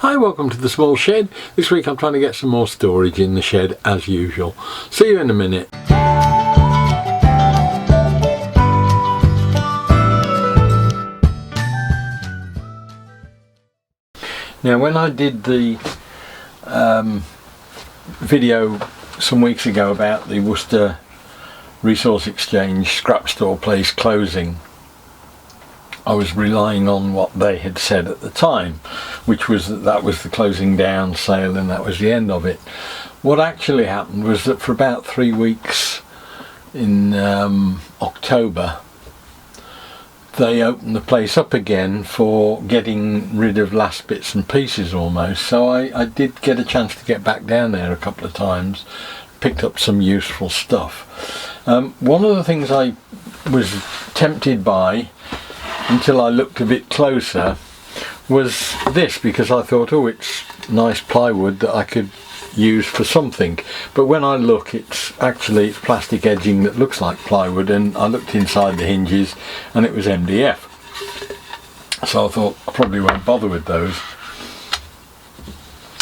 Hi, welcome to the small shed. This week I'm trying to get some more storage in the shed as usual. See you in a minute. Now, when I did the video some weeks ago about the Worcester Resource Exchange scrap store place closing, I was relying on what they had said at the time, which was that that was the closing down sale and that was the end of it. What actually happened was that for about 3 weeks in October, they opened the place up again for getting rid of last bits and pieces almost. So I did get a chance to get back down there a couple of times, picked up some useful stuff. One of the things I was tempted by until I looked a bit closer was this, because I thought, oh, it's nice plywood that I could use for something, but when I look, it's plastic edging that looks like plywood, and I looked inside the hinges and it was MDF, so I thought I probably won't bother with those.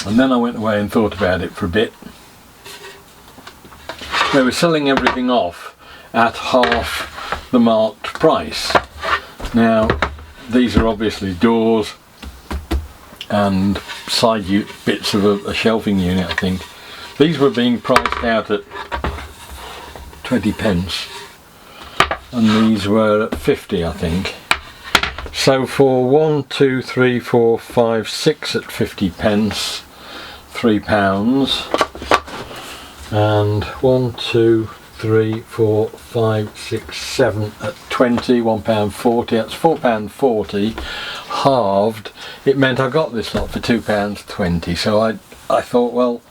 And then I went away and thought about it for a bit. They were selling everything off at half the marked price. Now, these are obviously doors and side bits of a shelving unit, I think. These were being priced out at 20 pence and these were at 50, I think. So for 1, 2, 3, 4, 5, 6 at 50 pence, £3, and 1, 2, 3, 4, 5, 6, 7 at 20, £1.40, that's £4.40 halved. It meant I got this lot for £2.20, so I thought, well,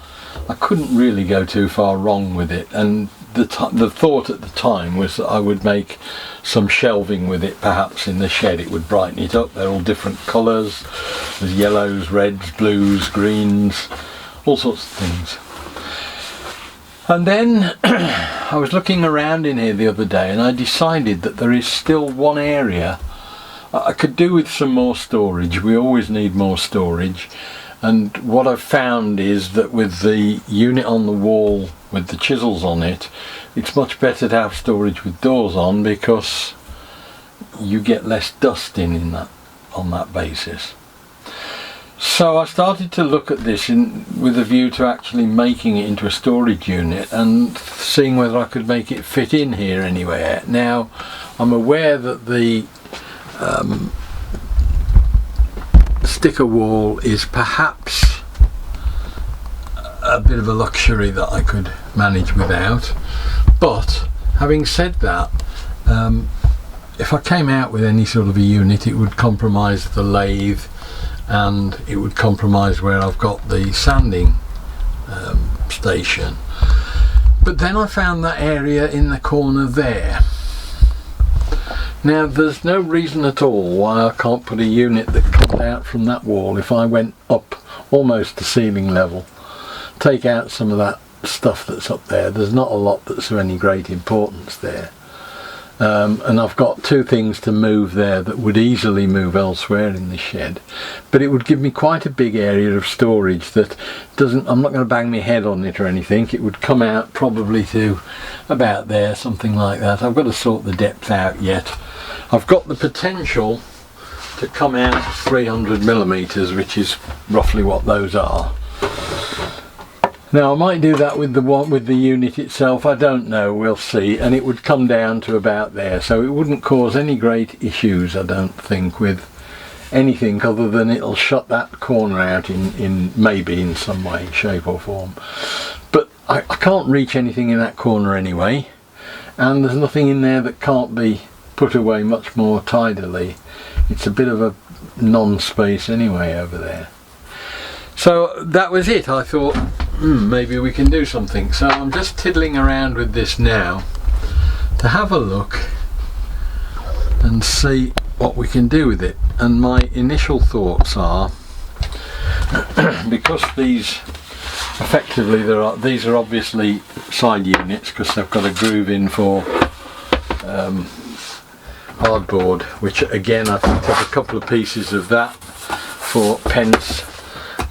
I couldn't really go too far wrong with it, and the thought at the time was that I would make some shelving with it, perhaps in the shed. It would brighten it up. They're all different colours, there's yellows, reds, blues, greens, all sorts of things. And then I was looking around in here the other day and I decided that there is still one area I could do with some more storage. We always need more storage, and what I've found is that with the unit on the wall with the chisels on it, it's much better to have storage with doors on because you get less dust in that on that basis. So I started to look at this with a view to actually making it into a storage unit and seeing whether I could make it fit in here anywhere. Now, I'm aware that the sticker wall is perhaps a bit of a luxury that I could manage without, but having said that, if I came out with any sort of a unit, it would compromise the lathe and it would compromise where I've got the sanding station. But then I found that area in the corner there. Now, there's no reason at all why I can't put a unit that comes out from that wall. If I went up almost to ceiling level, take out some of that stuff that's up there, there's not a lot that's of any great importance there. And I've got two things to move there that would easily move elsewhere in the shed, but it would give me quite a big area of storage that I'm not going to bang my head on it or anything. It would come out probably to about there, something like that. I've got to sort the depth out yet. I've got the potential to come out 300 millimeters, which is roughly what those are. Now, I might do that with the unit itself, I don't know, we'll see, and it would come down to about there, so it wouldn't cause any great issues, I don't think, with anything other than it'll shut that corner out in maybe in some way, shape or form. But I can't reach anything in that corner anyway, and there's nothing in there that can't be put away much more tidily. It's a bit of a non-space anyway over there. So that was it. I thought, maybe we can do something. So I'm just tiddling around with this now to have a look and see what we can do with it. And my initial thoughts are, because these effectively these are obviously side units because they've got a groove in for hardboard, which again I picked up a couple of pieces of that for pence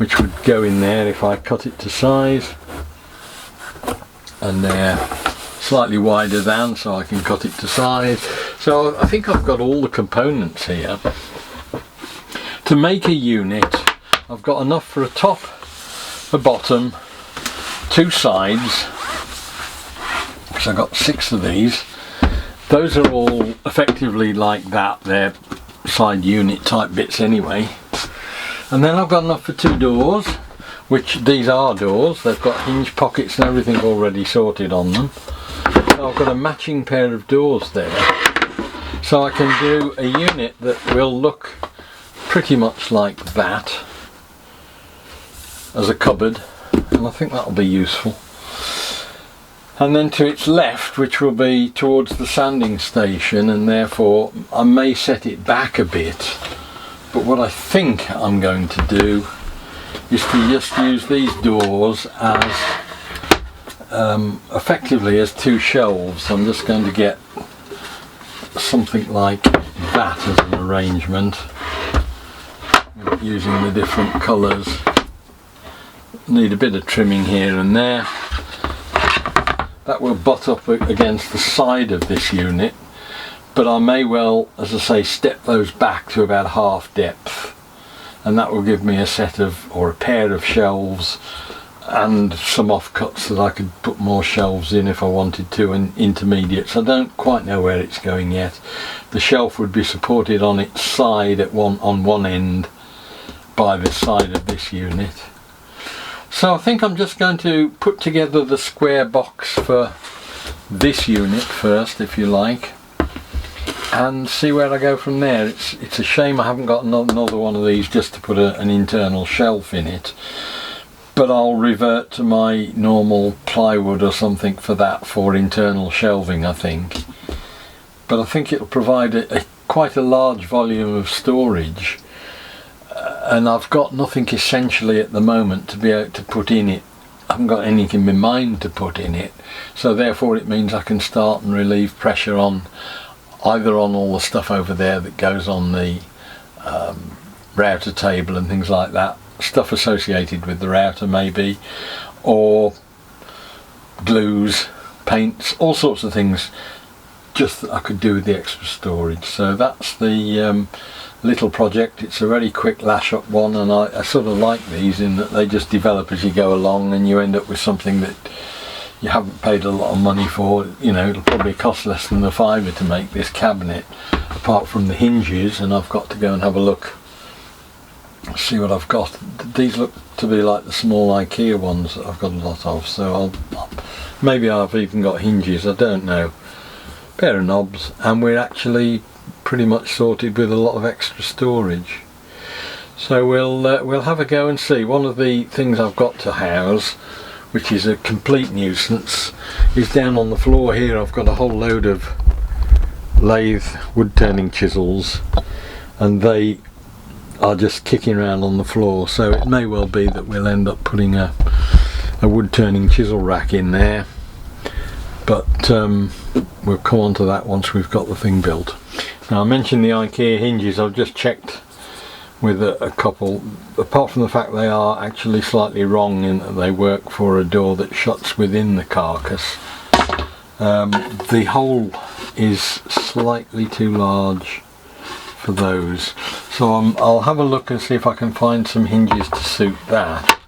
which would go in there if I cut it to size, and they're slightly wider than, so I can cut it to size. So I think I've got all the components here to make a unit. I've got enough for a top, a bottom, 2 sides, so I've got 6 of these. Those are all effectively like that, they're side unit type bits anyway. And then I've got enough for 2 doors, which these are doors, they've got hinge pockets and everything already sorted on them. So I've got a matching pair of doors there, so I can do a unit that will look pretty much like that as a cupboard, and I think that'll be useful. And then to its left, which will be towards the sanding station, and therefore I may set it back a bit, but what I think I'm going to do is to just use these doors as effectively as 2 shelves. I'm just going to get something like that as an arrangement, using the different colours. Need a bit of trimming here and there. That will butt up against the side of this unit, but I may well, as I say, step those back to about half depth, and that will give me a set of, or a pair of shelves, and some offcuts that I could put more shelves in if I wanted to, and intermediates. I don't quite know where it's going yet. The shelf would be supported on its side on one end by the side of this unit. So I think I'm just going to put together the square box for this unit first, if you like, and see where I go from there. It's a shame I haven't got another one of these just to put an internal shelf in it, but I'll revert to my normal plywood or something for that, for internal shelving, I think. But I think it'll provide quite a large volume of storage. And I've got nothing essentially at the moment to be able to put in it. I haven't got anything in my mind to put in it, so therefore it means I can start and relieve pressure on either on all the stuff over there that goes on the router table and things like that, stuff associated with the router maybe, or glues, paints, all sorts of things just that I could do with the extra storage. So that's the little project. It's a very quick lash up one, and I sort of like these in that they just develop as you go along, and you end up with something that you haven't paid a lot of money for. You know, it'll probably cost less than the £5 to make this cabinet, apart from the hinges, and I've got to go and have a look, see what I've got. These look to be like the small IKEA ones that I've got a lot of, so maybe I've even got hinges, I don't know. Pair of knobs, and we're actually pretty much sorted with a lot of extra storage. So we'll have a go and see. One of the things I've got to house, which is a complete nuisance, is down on the floor here. I've got a whole load of lathe wood turning chisels, and they are just kicking around on the floor, so it may well be that we'll end up putting a wood turning chisel rack in there, but we'll come on to that once we've got the thing built. Now, I mentioned the IKEA hinges. I've just checked with a couple. Apart from the fact they are actually slightly wrong in that they work for a door that shuts within the carcass, the hole is slightly too large for those. So I'll have a look and see if I can find some hinges to suit that.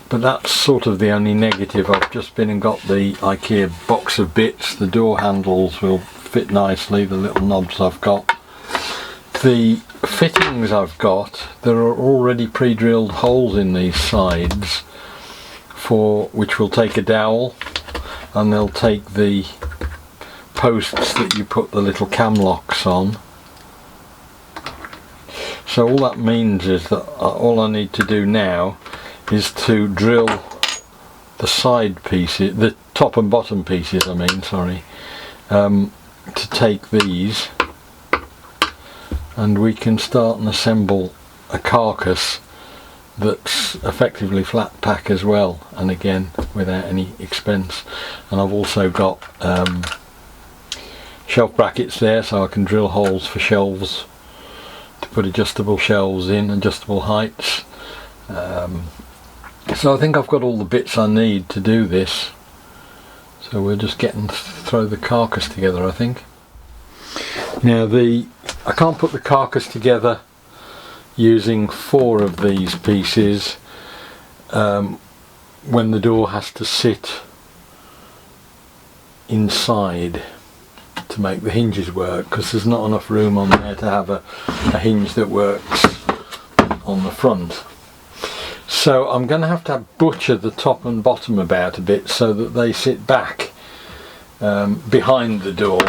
But that's sort of the only negative. I've just been and got the IKEA box of bits. The door handles will fit nicely, the little knobs I've got. The fittings I've got, there are already pre-drilled holes in these sides, for which will take a dowel, and they'll take the posts that you put the little cam locks on. So all that means is that all I need to do now is to drill the side pieces, the top and bottom pieces, I mean, sorry, to take these, and we can start and assemble a carcass that's effectively flat pack as well, and again without any expense. And I've also got shelf brackets there, so I can drill holes for shelves to put adjustable shelves in, adjustable heights, So I think I've got all the bits I need to do this. So we're just getting to throw the carcass together, I think. Now I can't put the carcass together using 4 of these pieces when the door has to sit inside to make the hinges work, because there's not enough room on there to have a hinge that works on the front. So I'm going to have butcher the top and bottom about a bit so that they sit back behind the door,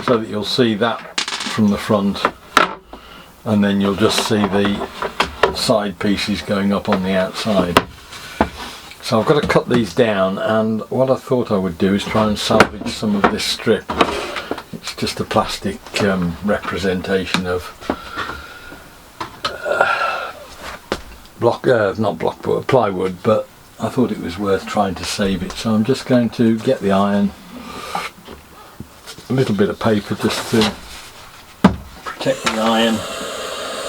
so that you'll see that from the front, and then you'll just see the side pieces going up on the outside. So I've got to cut these down, and what I thought I would do is try and salvage some of this strip. It's just a plastic representation of plywood, but I thought it was worth trying to save it. So I'm just going to get the iron, a little bit of paper just to protect the iron,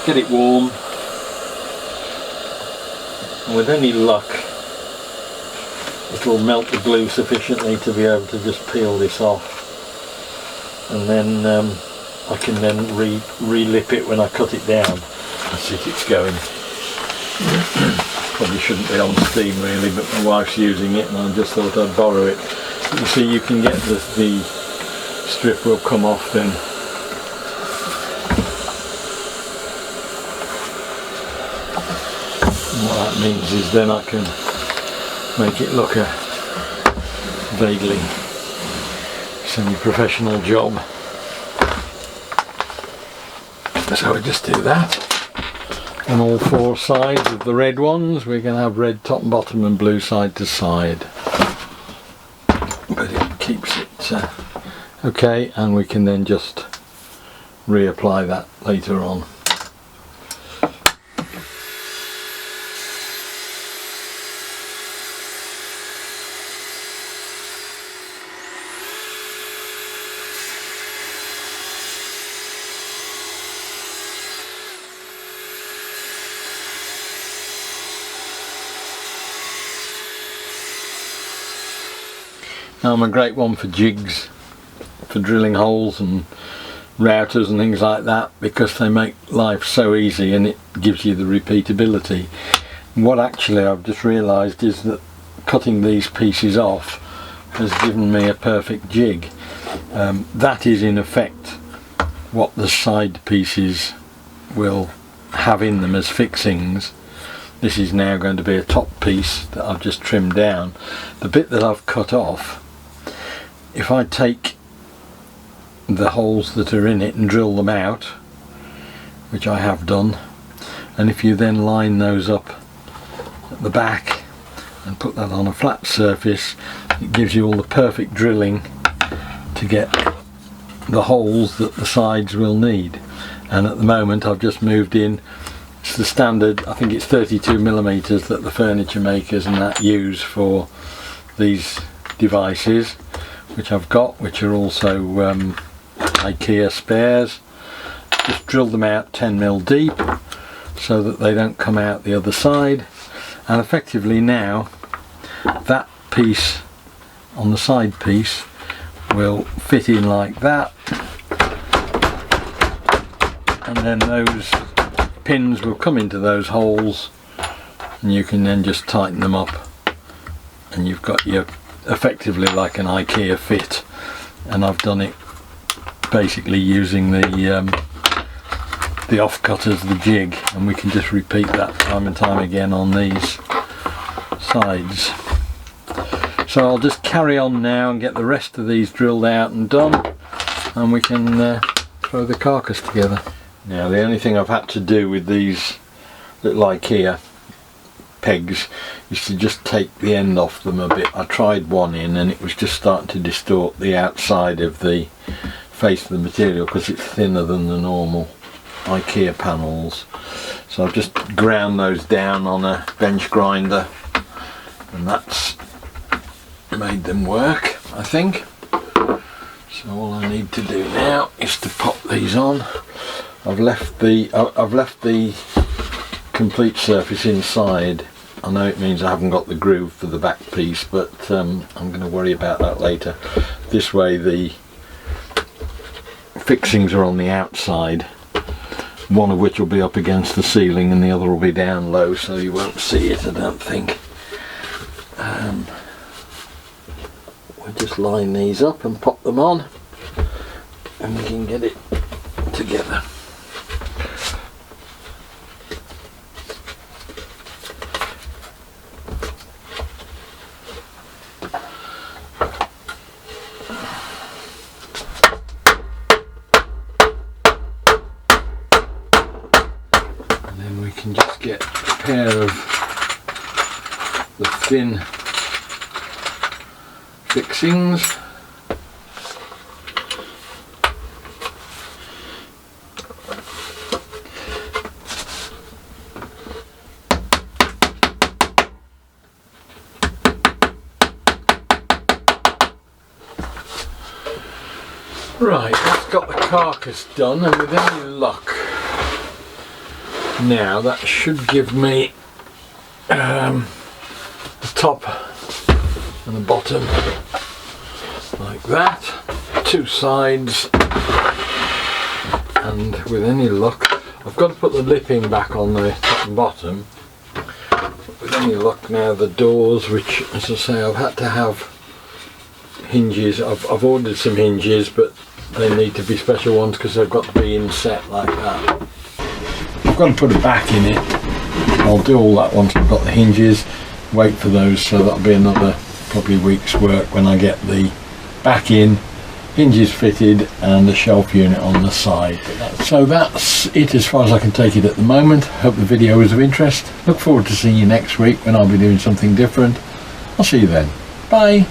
get it warm, and with any luck it'll melt the glue sufficiently to be able to just peel this off, and then I can then re-lip it when I cut it down. That's it, it's going. Probably shouldn't be on steam really, but my wife's using it and I just thought I'd borrow it. You see, you can get the strip will come off then. And what that means is then I can make it look a vaguely semi-professional job. So I just do that. On all 4 sides of the red ones we're going to have red top and bottom and blue side to side, but it keeps it okay, and we can then just reapply that later on. Now I'm a great one for jigs, for drilling holes and routers and things like that, because they make life so easy and it gives you the repeatability. And what actually I've just realised is that cutting these pieces off has given me a perfect jig. That is in effect what the side pieces will have in them as fixings. This is now going to be a top piece that I've just trimmed down. The bit that I've cut off, if I take the holes that are in it and drill them out, which I have done, and if you then line those up at the back and put that on a flat surface, it gives you all the perfect drilling to get the holes that the sides will need. And at the moment I've just moved in, it's the standard, I think it's 32mm that the furniture makers and that use for these devices, which I've got, which are also IKEA spares. Just drill them out 10mm deep so that they don't come out the other side, and effectively now that piece on the side piece will fit in like that, and then those pins will come into those holes and you can then just tighten them up, and you've got your effectively like an IKEA fit. And I've done it basically using the offcut as the jig, and we can just repeat that time and time again on these sides. So I'll just carry on now and get the rest of these drilled out and done, and we can throw the carcass together. Now the only thing I've had to do with these little IKEA pegs is to just take the end off them a bit. I tried one in and it was just starting to distort the outside of the face of the material because it's thinner than the normal IKEA panels. So I've just ground those down on a bench grinder, and that's made them work, I think. So all I need to do now is to pop these on. I've left the complete surface inside. I know it means I haven't got the groove for the back piece, but I'm going to worry about that later. This way the fixings are on the outside, one of which will be up against the ceiling and the other will be down low, so you won't see it, I don't think. We'll just line these up and pop them on and we can get it together. And then we can just get a pair of the thin fixings. Right, that's got the carcass done, and with any luck now that should give me the top and the bottom like that, two sides, and with any luck I've got to put the lipping back on the top and bottom. With any luck now the doors, which as I say I've had to have hinges, I've ordered some hinges but they need to be special ones because they've got to be inset like that. I've got to put a back in it. I'll do all that once I've got the hinges, wait for those, so that'll be another probably week's work when I get the back in, hinges fitted and the shelf unit on the side. So that's it as far as I can take it at the moment. Hope the video was of interest. Look forward to seeing you next week when I'll be doing something different. I'll see you then. Bye.